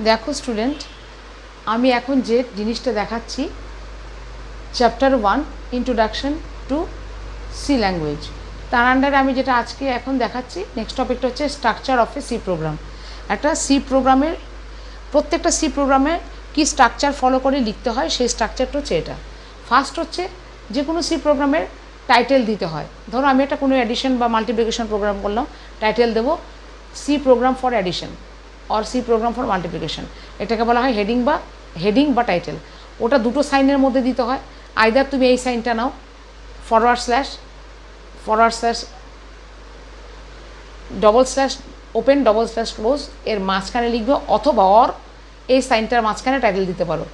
দেখো স্টুডেন্ট, আমি এখন যে জিনিসটা দেখাচ্ছি chapter 1 introduction to C language, তার আন্ডারে আমি যেটা আজকে এখন দেখাচ্ছি নেক্সট টপিকটা হচ্ছে structure of a C program. একটা সি প্রোগ্রামের প্রত্যেকটা সি প্রোগ্রামে কী স্ট্রাকচার ফলো করে লিখতে হয় সেই স্ট্রাকচারটা হচ্ছে এটা। ফার্স্ট হচ্ছে যে কোনো সি প্রোগ্রামের টাইটেল দিতে হয়। ধরো আমি একটা কোনো অ্যাডিশন বা মাল্টিপ্লিকেশন প্রোগ্রাম করলাম, টাইটেল দেবো C program for addition or C program for multiplication. এটাকে বলা হয় হেডিং বা টাইটেল। ওটা দুটো সাইনের মধ্যে দিতে হয়। আইদার তুমি এই সাইনটা নাও, forward slash double slash open double slash close এর মাঝখানে লিখবে, অথবা অর এই সাইনটার মাঝখানে টাইটেল দিতে পারো,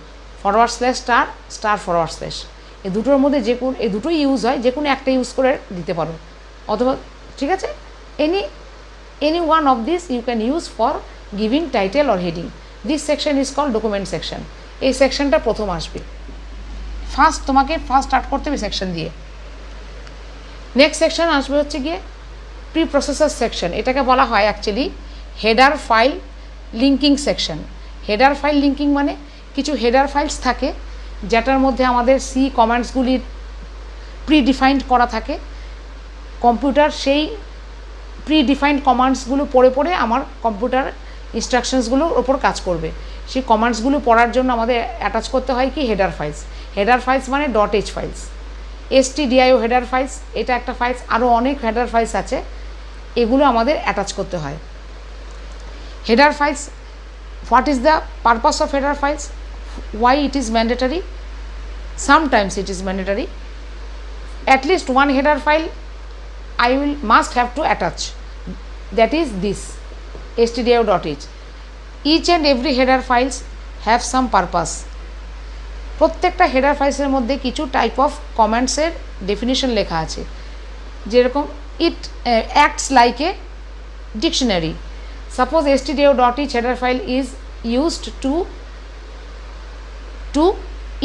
forward slash star forward slash. এই দুটোর মধ্যে এই দুটোই ইউজ হয়, যে কোনো একটা ইউজ করে দিতে পারো, অথবা ঠিক আছে any one of these you can use for giving title or heading. This section is called document section. এই সেকশনটা প্রথম আসবে। তোমাকে স্টার্ট করতে হবে সেকশন দিয়ে। নেক্সট সেকশন আসবে হচ্ছে গিয়ে প্রি প্রসেসর সেকশন। এটাকে বলা হয় actually header file linking section. Header file linking মানে কিছু হেডার ফাইলস থাকে যেটার মধ্যে আমাদের সি কমান্ডসগুলির প্রিডিফাইন্ড করা থাকে। কম্পিউটার সেই প্রিডিফাইন্ড কমান্ডসগুলো পড়ে আমার কম্পিউটার ইনস্ট্রাকশনসগুলোর ওপর কাজ করবে। সেই কমান্ডসগুলো পড়ার জন্য আমাদের অ্যাটাচ করতে হয় কি হেডার ফাইলস মানে .h files, stdio header files, এটা একটা ফাইলস, আরও অনেক হেডার ফাইলস আছে, এগুলো আমাদের অ্যাটাচ করতে হয়। Header files, what is the purpose of header files, why it is mandatory? Sometimes it is mandatory. At least one header file I must have to attach, that is this stdio.h. Each and every header files have some purpose. প্রত্যেকটা header ফাইলসের মধ্যে কিছু type of কমান্ডসের definition লেখা আছে, যেরকম ইট acts like a dictionary. Suppose stdio.h header file is used to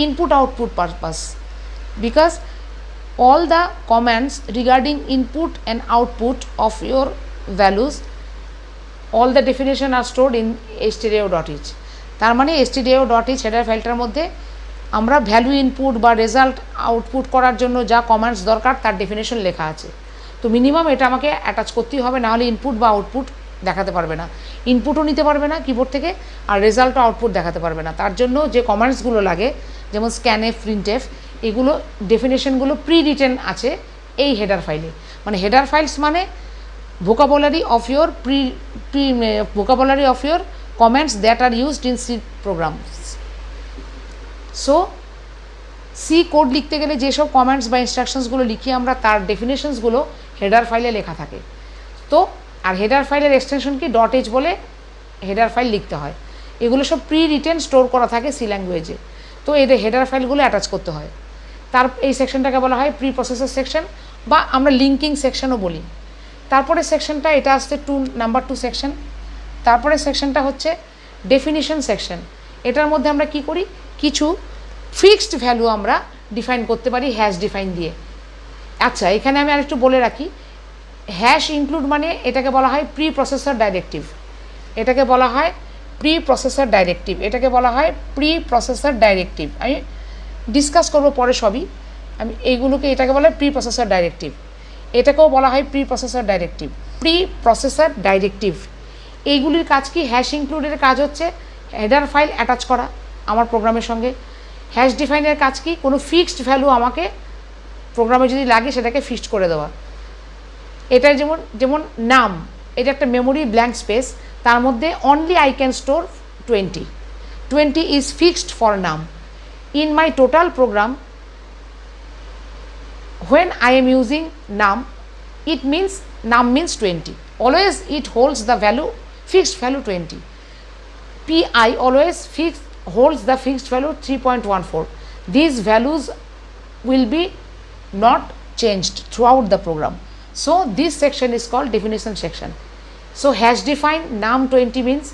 input output purpose, because all the commands regarding input and output of your values, all the definition are stored in stdio.h. তার মানে stdio.h header ফাইলটার মধ্যে আমরা value input বা result output করার জন্য যা commands দরকার তার ডেফিনেশন লেখা আছে। তো মিনিমাম এটা আমাকে অ্যাটাচ করতেই হবে, নাহলে ইনপুট বা আউটপুট দেখাতে পারবে না, ইনপুটও নিতে পারবে না কিবোর্ড থেকে, আর রেজাল্টও আউটপুট দেখাতে পারবে না। তার জন্য যে কমান্ডসগুলো লাগে, যেমন স্ক্যানএফ, প্রিন্টএফ, এগুলো ডেফিনেশনগুলো প্রি রিটেন আছে এই হেডার ফাইলে। মানে হেডার ফাইলস মানে vocabulary of your commands that are used in C programs. So C code লিখতে গেলে যেসব কমান্ডস বা ইনস্ট্রাকশনসগুলো লিখি আমরা, তার ডেফিনেশনসগুলো হেডার ফাইলে লেখা থাকে। তো আর হেডার ফাইলের এক্সটেনশন কি .h বলে হেডার ফাইল লিখতে হয়। এগুলো সব প্রি রিটেন স্টোর করা থাকে সি ল্যাঙ্গুয়েজে। তো এদের হেডার ফাইলগুলো অ্যাটাচ করতে হয়। এই সেকশনটাকে বলা হয় প্রি প্রসেসর সেকশন, বা আমরা লিঙ্কিং সেকশনও বলি। তারপরে সেকশনটা এটা আসছে নাম্বার 2 সেকশন। তারপরে সেকশনটা হচ্ছে ডেফিনিশন সেকশন। এটার মধ্যে আমরা কি করি, কিছু ফিক্সড ভ্যালু আমরা ডিফাইন করতে পারি হ্যাশ ডিফাইন দিয়ে। আচ্ছা, এখানে আমি আরেকটু বলে রাখি, হ্যাশ ইনক্লুড মানে এটাকে বলা হয় প্রি প্রসেসর ডাইরেক্টিভ। এটাকে বলা হয় প্রি প্রসেসর ডাইরেক্টিভ। আমি ডিসকাস করবো পরে সবই। আমি এইগুলোকে, এটাকে বলা হয় প্রি প্রসেসর ডাইরেক্টিভ, এটাকেও বলা হয় প্রি প্রসেসর ডাইরেক্টিভ। এইগুলির কাজ কি, হ্যাশ ইনক্লুডের কাজ হচ্ছে হেডার ফাইল অ্যাটাচ করা আমার প্রোগ্রামের সঙ্গে। হ্যাশ ডিফাইনের কাজ কি, কোনো ফিক্সড ভ্যালু আমাকে প্রোগ্রামে যদি লাগে সেটাকে ফিক্সড করে দেওয়া। এটা যেমন নাম, এটা একটা মেমোরি ব্ল্যাঙ্ক স্পেস, তার মধ্যে only I can store 20 is fixed for নাম। In my total program when I am using num, num means 20. Always it holds the fixed value 20. pi always holds the fixed value 3.14. These values will be not changed throughout the program. So this section is called definition section. So hash define num 20 means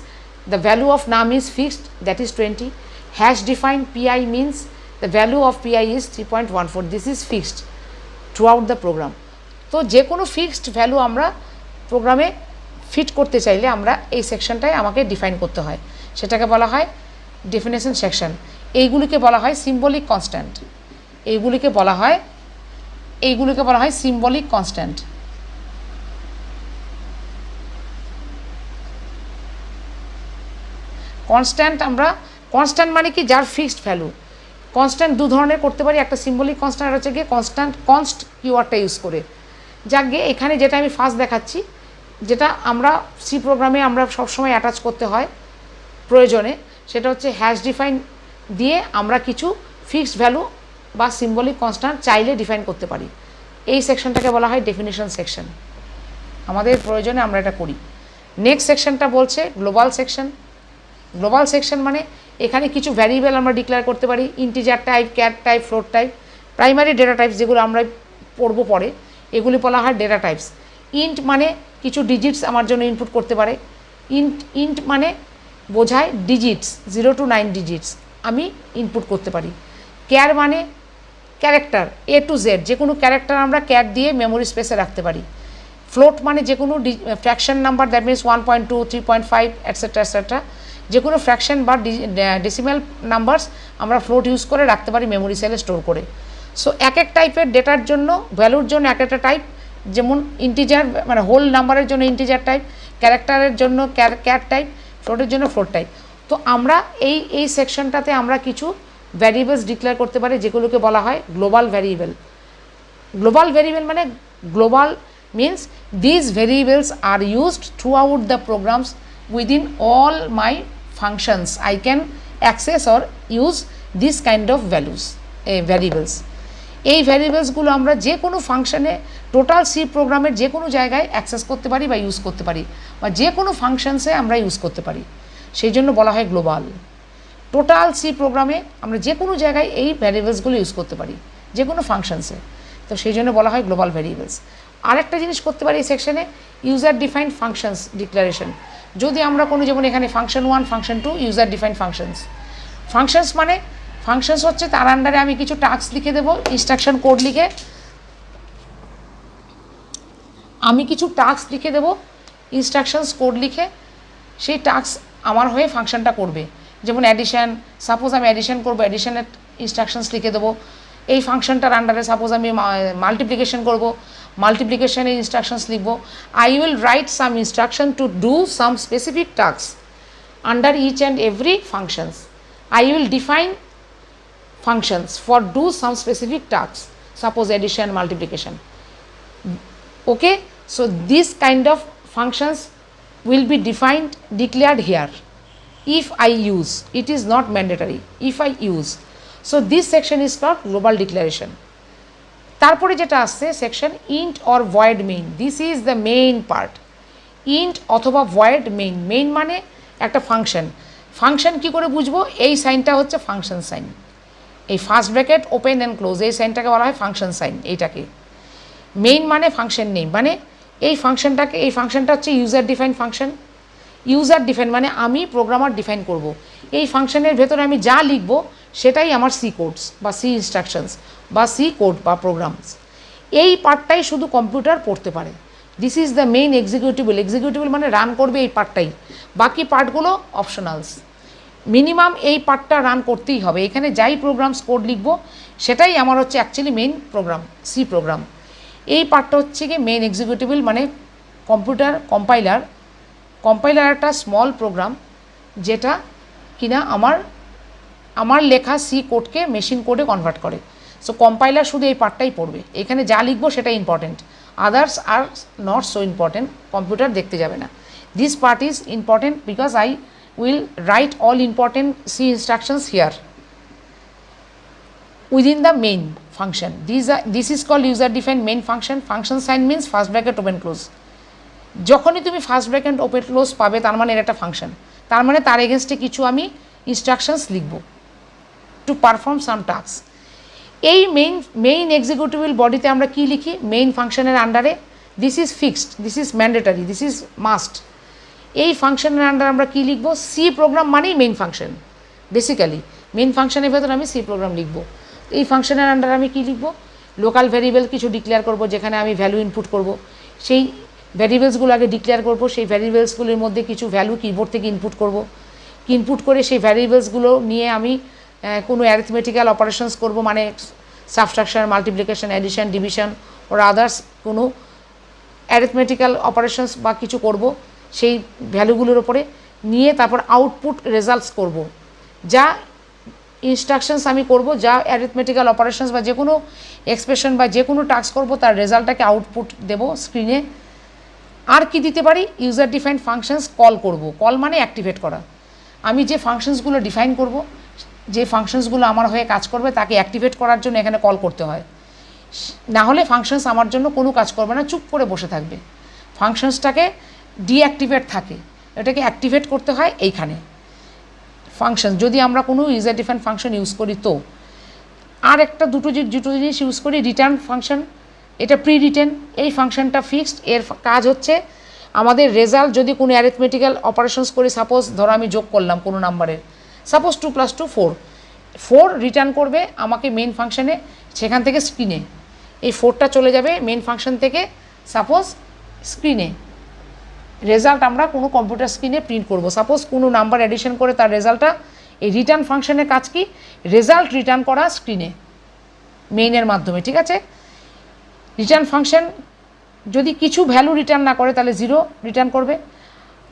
the value of num is fixed, that is 20. Hash define pi means the value of pi is 3.14. This is fixed throughout the program. তো যে কোনো fixed value আমরা প্রোগ্রামে fit করতে চাইলে আমরা এই সেকশনটায় আমাকে ডিফাইন করতে হয়। সেটাকে বলা হয় ডেফিনেশন সেকশন। এইগুলিকে বলা হয় সিম্বলিক কনস্ট্যান্ট, এইগুলিকে বলা হয় সিম্বলিক কনস্ট্যান্ট। কনস্ট্যান্ট মানে কি, যার ফিক্সড ভ্যালু। কনস্ট্যান্ট দু ধরনের করতে পারি, একটা সিম্বলিক কনস্ট্যান্ট হচ্ছে গিয়ে কনস্ট কিওয়ার্ডটা ইউজ করে। যাক গিয়ে এখানে যেটা আমি ফার্স্ট দেখাচ্ছি, যেটা আমরা সি প্রোগ্রামে আমরা সবসময় অ্যাটাচ করতে হয় প্রয়োজনে, সেটা হচ্ছে হ্যাশ ডিফাইন দিয়ে আমরা কিছু ফিক্সড ভ্যালু বা সিম্বলিক কনস্ট্যান্ট চাইলে ডিফাইন করতে পারি। এই সেকশনটাকে বলা হয় ডেফিনিশন সেকশন। আমাদের প্রয়োজনে আমরা এটা করি। নেক্সট সেকশনটা বলছে গ্লোবাল সেকশন। গ্লোবাল সেকশন মানে এখানে কিছু ভ্যারিয়েবল আমরা ডিক্লেয়ার করতে পারি, integer type, car type, float type, primary data types যেগুলো আমরা পড়বো পরে, এগুলি বলা হয় ডেটা টাইপস। ইন্ট মানে কিছু ডিজিটস আমার জন্য ইনপুট করতে পারে। ইন্ট মানে বোঝায় ডিজিটস, 0 to 9 ডিজিটস আমি ইনপুট করতে পারি। ক্যার মানে ক্যারেক্টার A to Z, যে কোনো ক্যারেক্টার আমরা ক্যার দিয়ে মেমোরি স্পেসে রাখতে পারি। ফ্লোট মানে যে কোনো fraction number, that means 1.2, 3.5 etcetera etcetera, যে কোনো ফ্র্যাকশন বা ডেসিমেল নাম্বারস আমরা ফ্লোট ইউজ করে রাখতে পারি মেমোরি সেলে স্টোর করে। সো এক এক টাইপের ডেটার জন্য, ভ্যালুর জন্য এক একটা টাইপ, যেমন ইন্টিজার মানে হোল নাম্বারের জন্য ইন্টিজার টাইপ, ক্যারেক্টারের জন্য ক্যার টাইপ, ফ্লোটের জন্য ফ্লোট টাইপ। তো আমরা এই সেকশনটাতে আমরা কিছু ভ্যারিয়েবলস ডিক্লেয়ার করতে পারি, যেগুলোকে বলা হয় গ্লোবাল ভ্যারিয়েবল। গ্লোবাল ভ্যারিয়েবল মানে global means these variables are used throughout the programs within all my functions. I can access or use this kind of variables. এই ভ্যারিয়েবলসগুলো আমরা যে কোনো ফাংশনে, টোটাল সি প্রোগ্রামের যে কোনো জায়গায় অ্যাক্সেস করতে পারি বা ইউজ করতে পারি, বা যে কোনো ফাংশনসে আমরা ইউজ করতে পারি, সেই জন্য বলা হয় গ্লোবাল। টোটাল সি প্রোগ্রামে আমরা যে কোনো জায়গায় এই ভ্যারিয়েবলসগুলো ইউজ করতে পারি, যে কোনো ফাংশনসে, তো সেই জন্য বলা হয় গ্লোবাল ভ্যারিয়েবলস। আরেকটা জিনিস করতে পারি এই সেকশনে, ইউজার ডিফাইন্ড ফাংশনস ডিক্লারেশন। যদি আমরা কোনো, যেমন এখানে function 1, function 2, user defined functions মানে ফাংশনস হচ্ছে তার আন্ডারে আমি কিছু টাস্ক লিখে দেবো, ইনস্ট্রাকশন কোড লিখে আমি কিছু টাস্ক লিখে দেবো, ইনস্ট্রাকশনস কোড লিখে সেই টাস্ক আমার হয়ে ফাংশনটা করবে। যেমন অ্যাডিশন, সাপোজ আমি অ্যাডিশন করবো, অ্যাডিশনের ইনস্ট্রাকশনস লিখে দেবো। এই ফাংশনটার আন্ডারে সাপোজ আমি মাল্টিপ্লিকেশন করবো, মাল্টিপ্লিকেশনের ইনস্ট্রাকশনস লিখবো। I will write some instruction to do some specific task under each and every functions. I will define functions for do some specific tasks, suppose addition, multiplication. Okay, so this kind of functions will be declared here if I use. It is not mandatory, if I use. So this section is called global declaration. তারপরে যেটা আসছে section int or void main. This is the main part. int অথবা void main. main মানে একটা function কি করে বুঝবো? এই সাইনটা হচ্ছে ফাংশন সাইন। এই first bracket open and close, এই সাইনটাকে বলা হয় ফাংশন সাইন। এইটাকে মেইন মানে ফাংশন নেম, মানে এই ফাংশনটা হচ্ছে user define function. User define মানে আমি প্রোগ্রামার ডিফাইন করব। এই ফাংশনের ভেতরে আমি যা লিখব সেটাই আমার সি কোডস বা সি ইনস্ট্রাকশনস বা সি কোড বা প্রোগ্রামস। এই পার্টটাই শুধু কম্পিউটার পড়তে পারে। This is the main executable মানে রান করবে এই পার্টটাই, বাকি পার্টগুলো অপশনালস। মিনিমাম এই পার্টটা রান করতেই হবে। এখানে যাই প্রোগ্রামস কোড লিখব সেটাই আমার হচ্ছে actually main program, C program. এই পার্টটা হচ্ছে কি মেইন এক্সিকিউটেবল মানে কম্পাইলার একটা স্মল প্রোগ্রাম, যেটা কিনা আমার লেখা সি কোডকে মেশিন কোডে কনভার্ট করে। সো কম্পাইলার শুধু এই পার্টটাই পড়বে, এখানে যা লিখবো সেটাই important, others are not so important, computer দেখতে যাবে না। This part is important because I will write all important C instructions here within the main function. This is called user defined main function. Function sign means first bracket open close. যখনই তুমি first bracket open close পাবে তার মানে এর একটা function, তার মানে তার এগেনস্টে কিছু আমি ইনস্ট্রাকশনস লিখব টু পারফর্ম সাম টাস্ক। এই মেইন এক্সিকিউটেবল বডিতে আমরা কি লিখি? মেইন ফাংশনের আন্ডারে this is fixed, this is mandatory, this is must. এই ফাংশনের আন্ডার আমরা কী লিখব? সি প্রোগ্রাম মানেই মেইন ফাংশন। বেসিক্যালি মেইন ফাংশনের ভেতর আমি সি প্রোগ্রাম লিখব। এই ফাংশনের আন্ডার আমি কী লিখব? লোকাল ভ্যারিয়েবল কিছু ডিক্লেয়ার করব, যেখানে আমি ভ্যালু ইনপুট করব। সেই ভ্যারিয়েবলসগুলো আগে ডিক্লেয়ার করব, সেই ভ্যারিয়েবলসগুলির মধ্যে কিছু ভ্যালু কিবোর্ড থেকে ইনপুট করব। ইনপুট করে সেই ভ্যারিয়েবলসগুলো নিয়ে আমি কোনো অ্যারিথমেটিক্যাল অপারেশনস করব, মানে সাবট্রাকশন, মাল্টিপ্লিকেশন, অ্যাডিশন, ডিভিশন ওর আদার্স কোনো অ্যারিথমেটিক্যাল অপারেশনস বা কিছু করব, সেই ভ্যালুগুলোর ওপরে নিয়ে তারপর আউটপুট রেজাল্টস করব। যা ইনস্ট্রাকশনস আমি করব, যা অ্যারিথমেটিক্যাল অপারেশনস বা যে কোনো এক্সপ্রেশন বা যে কোনো টাস্ক করব, তার রেজাল্টটাকে আউটপুট দেব স্ক্রিনে। আর কি দিতে পারি, ইউজার ডিফাইন্ড ফাংশনস কল করব। কল মানে অ্যাক্টিভেট করা। আমি যে ফাংশনসগুলো ডিফাইন করব, যে ফাংশনসগুলো আমার হয়ে কাজ করবে, তাকে অ্যাক্টিভেট করার জন্য এখানে কল করতে হয়। না হলে ফাংশনস আমার জন্য কোনো কাজ করবে না, চুপ করে বসে থাকবে। ফাংশনসটাকে ডিঅ্যাক্টিভেট থাকে, এটাকে অ্যাক্টিভেট করতে হয় এইখানে। ফাংশন যদি আমরা কোনো ইউজার ডিফাইন্ড ফাংশন ইউজ করি, তো আর একটা দুটো জিনিস ইউজ করি, রিটার্ন ফাংশন। এটা প্রি রিটেন, এই ফাংশনটা ফিক্সড। এর কাজ হচ্ছে আমাদের রেজাল্ট যদি কোনো অ্যারিথমেটিক্যাল অপারেশনস করি, সাপোজ ধরো আমি যোগ করলাম কোনো নাম্বারের, সাপোজ 2 + 2 4 রিটার্ন করবে আমাকে মেইন ফাংশনে, সেখান থেকে স্ক্রিনে এই 4টা চলে যাবে মেইন ফাংশন থেকে সাপোজ স্ক্রিনে। রেজাল্ট আমরা কোনো কম্পিউটার স্ক্রিনে প্রিন্ট করব। সাপোজ কোনো নাম্বার অ্যাডিশন করে তার রেজাল্টটা, এই রিটার্ন ফাংশনের কাজ কি, রেজাল্ট রিটার্ন করা স্ক্রিনে মেইনের মাধ্যমে। ঠিক আছে, রিটার্ন ফাংশন যদি কিছু ভ্যালু রিটার্ন না করে তাহলে 0 রিটার্ন করবে,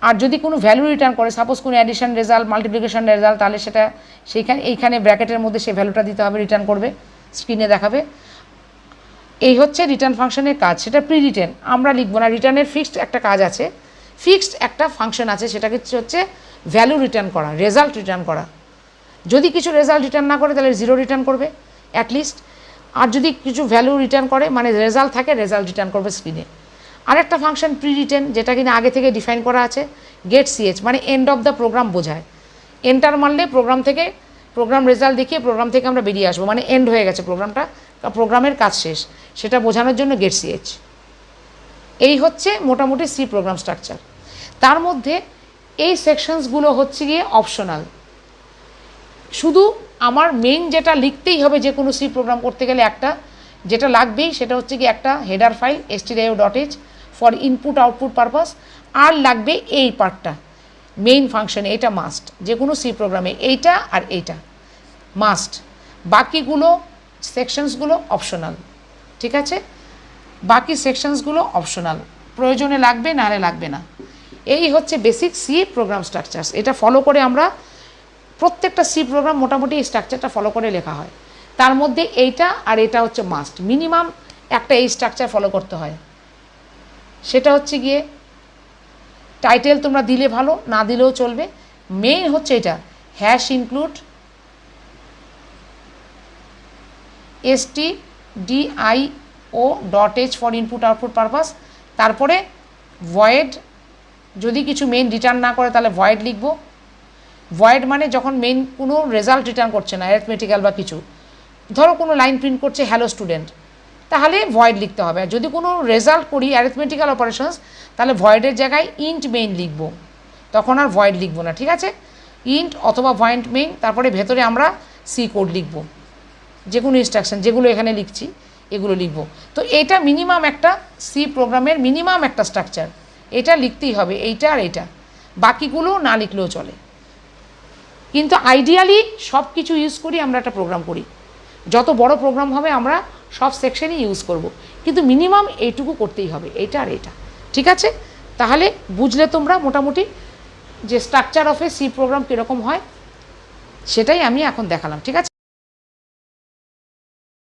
আর যদি কোনো ভ্যালু রিটার্ন করে, সাপোজ কোনো অ্যাডিশন রেজাল্ট, মাল্টিপ্লিকেশন রেজাল্ট, তাহলে সেটা এইখানে ব্র্যাকেটের মধ্যে সেই ভ্যালুটা দিতে হবে, রিটার্ন করবে, স্ক্রিনে দেখাবে। এই হচ্ছে রিটার্ন ফাংশনের কাজ। সেটা প্রি রিটেন, আমরা লিখব না। রিটার্নের ফিক্সড একটা কাজ আছে, ফিক্সড একটা ফাংশন আছে, সেটাকে হচ্ছে ভ্যালু রিটার্ন করা, রেজাল্ট রিটার্ন করা। যদি কিছু রেজাল্ট রিটার্ন না করে তাহলে 0 রিটার্ন করবে অ্যাটলিস্ট, আর যদি কিছু ভ্যালু রিটার্ন করে মানে রেজাল্ট থাকে, রেজাল্ট রিটার্ন করবে স্ক্রিনে। আরেকটা ফাংশন প্রি রিটেন, যেটা কিনা আগে থেকে ডিফাইন করা আছে, গেট সিএচ, মানে এন্ড অফ দ্য প্রোগ্রাম বোঝায়। এন্টার মারলে প্রোগ্রাম রেজাল্ট দেখিয়ে প্রোগ্রাম থেকে আমরা বেরিয়ে আসবো, মানে এন্ড হয়ে গেছে প্রোগ্রামটা, প্রোগ্রামের কাজ শেষ, সেটা বোঝানোর জন্য গেট সিএচ। এই হচ্ছে মোটামুটি সি প্রোগ্রাম স্ট্রাকচার। তার মধ্যে এই সেকশনসগুলো হচ্ছে গিয়ে অপশনাল। শুধু আমার মেইন যেটা লিখতেই হবে যে কোনো সি প্রোগ্রাম করতে গেলে, একটা যেটা লাগবেই সেটা হচ্ছে কি একটা header file stdio.h for input output purpose, আর লাগবে এই পার্টটা মেইন ফাংশনে, এটা মাস্ট যে কোনো সি প্রোগ্রামে, এইটা আর এইটা মাস্ট। বাকিগুলো সেকশনসগুলো অপশনাল। ঠিক আছে, বাকি সেকশনসগুলো অপশনাল, প্রয়োজনে লাগবে, নাহলে লাগবে না। এই হচ্ছে বেসিক সি প্রোগ্রাম স্ট্রাকচার্স। এটা ফলো করে আমরা প্রত্যেকটা সি প্রোগ্রাম মোটামুটি এই স্ট্রাকচারটা ফলো করে লেখা হয়। তার মধ্যে এইটা আর এটা হচ্ছে মাস্ট, মিনিমাম একটা এই স্ট্রাকচার ফলো করতে হয়। সেটা হচ্ছে গিয়ে টাইটেল তোমরা দিলে ভালো, না দিলেও চলবে। মেইন হচ্ছে এটা hash include stdio.h for input output purpose, তারপরে ভয়েড, যদি কিছু মেইন রিটার্ন না করে তাহলে ভয়েড লিখব। ভয়েড মানে যখন মেইন কোনো রেজাল্ট রিটার্ন করছে না, অ্যারিথমেটিক্যাল বা কিছু, ধরো কোনো লাইন প্রিন্ট করছে হ্যালো স্টুডেন্ট, তাহলে ভয়েড লিখতে হবে। আর যদি কোনো রেজাল্ট করি অ্যারিথমেটিক্যাল অপারেশনস, তাহলে ভয়েডের জায়গায় ইন্ট মেইন লিখব, তখন আর ভয়েড লিখব না। ঠিক আছে, ইন্ট অথবা ভয়েড মেইন, তারপরে ভেতরে আমরা সি কোড লিখব, যে কোনো ইনস্ট্রাকশন যেগুলো এখানে লিখছি এগুলো লিখব। তো এটা মিনিমাম একটা সি প্রোগ্রামের মিনিমাম একটা স্ট্রাকচার, এটা লিখতেই হবে, এইটা আর এইটা, বাকিগুলো না লিখলেও চলে। কিন্তু আইডিয়ালি সব কিছু ইউজ করি আমরা একটা প্রোগ্রাম করি, যত বড় প্রোগ্রাম হবে আমরা সব সেকশনই ইউজ করব, কিন্তু মিনিমাম এইটুকু করতেই হবে, এইটা আর এইটা। ঠিক আছে, তাহলে বুঝলে তোমরা মোটামুটি যে structure of a C program কীরকম হয়, সেটাই আমি এখন দেখালাম। ঠিক আছে।